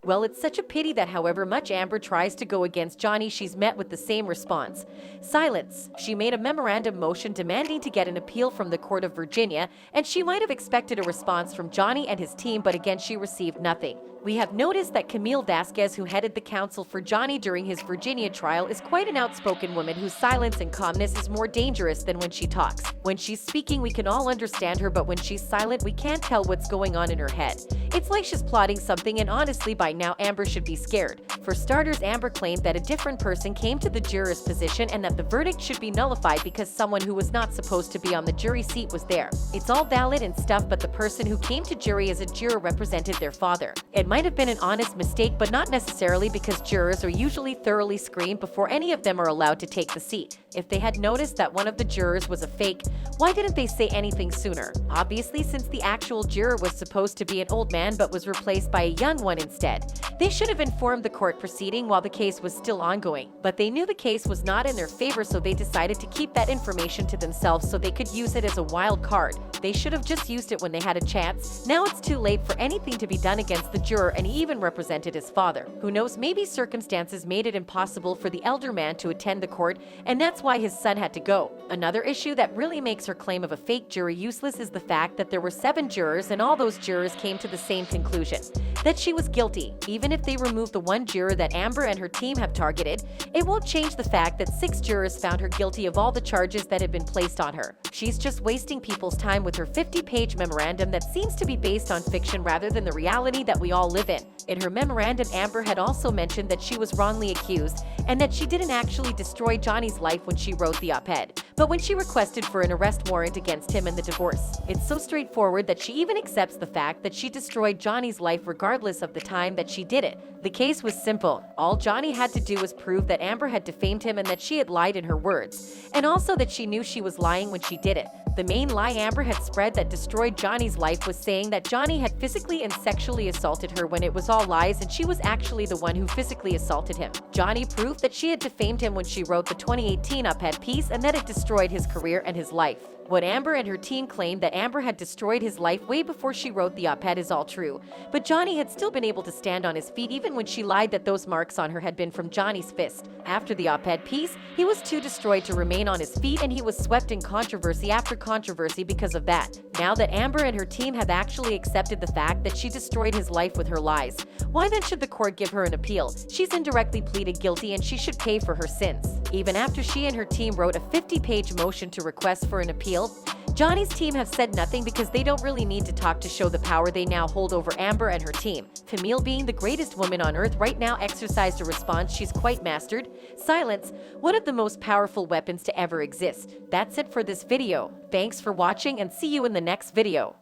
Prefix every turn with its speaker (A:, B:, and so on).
A: Well, it's such a pity that however much Amber tries to go against Johnny, she's met with the same response: silence. She made a memorandum motion demanding to get an appeal from the Court of Virginia, and she might have expected a response from Johnny and his team, but again she received nothing. We have noticed that Camille Vasquez, who headed the counsel for Johnny during his Virginia trial, is quite an outspoken woman whose silence and calmness is more dangerous than when she talks. When she's speaking, we can all understand her, but when she's silent, we can't tell what's going on in her head. It's like she's plotting something, and honestly, by now Amber should be scared. For starters, Amber claimed that a different person came to the juror's position and that the verdict should be nullified because someone who was not supposed to be on the jury seat was there. It's all valid and stuff, but the person who came to jury as a juror represented their father. It might have been an honest mistake, but not necessarily, because jurors are usually thoroughly screened before any of them are allowed to take the seat. If they had noticed that one of the jurors was a fake, why didn't they say anything sooner? Obviously, since the actual juror was supposed to be an old man but was replaced by a young one instead, they should have informed the court proceeding while the case was still ongoing. But they knew the case was not in their favor, so they decided to keep that information to themselves so they could use it as a wild card. They should have just used it when they had a chance. Now it's too late for anything to be done against the juror, and he even represented his father. Who knows, maybe circumstances made it impossible for the elder man to attend the court, and that's why his son had to go. Another issue that really makes her claim of a fake jury useless is the fact that there were 7 jurors, and all those jurors came to the same conclusion: that she was guilty. Even if they remove the one juror that Amber and her team have targeted, it won't change the fact that 6 jurors found her guilty of all the charges that had been placed on her. She's just wasting people's time with her 50-page memorandum that seems to be based on fiction rather than the reality that we all live in. In her memorandum, Amber had also mentioned that she was wrongly accused and that she didn't actually destroy Johnny's life when she wrote the op-ed, but when she requested for an arrest warrant against him and the divorce. It's so straightforward that she even accepts the fact that she destroyed Johnny's life regardless of the time that she did it. The case was simple. All Johnny had to do was prove that Amber had defamed him and that she had lied in her words, and also that she knew she was lying when she did it. The main lie Amber had spread that destroyed Johnny's life was saying that Johnny had physically and sexually assaulted her, when it was all lies and she was actually the one who physically assaulted him. Johnny proved that she had defamed him when she wrote the 2018 op-ed piece and that it destroyed his career and his life. What Amber and her team claimed, that Amber had destroyed his life way before she wrote the op-ed, is all true, but Johnny had still been able to stand on his feet even when she lied that those marks on her had been from Johnny's fist. After the op-ed piece, he was too destroyed to remain on his feet, and he was swept in controversy after controversy because of that. Now that Amber and her team have actually accepted the fact that she destroyed his life with her lies, why then should the court give her an appeal? She's indirectly pleaded guilty and she should pay for her sins. Even after she and her team wrote a 50-page motion to request for an appeal, Johnny's team have said nothing because they don't really need to talk to show the power they now hold over Amber and her team. Camille, being the greatest woman on earth right now, exercised a response she's quite mastered: silence, one of the most powerful weapons to ever exist. That's it for this video. Thanks for watching and see you in the next video.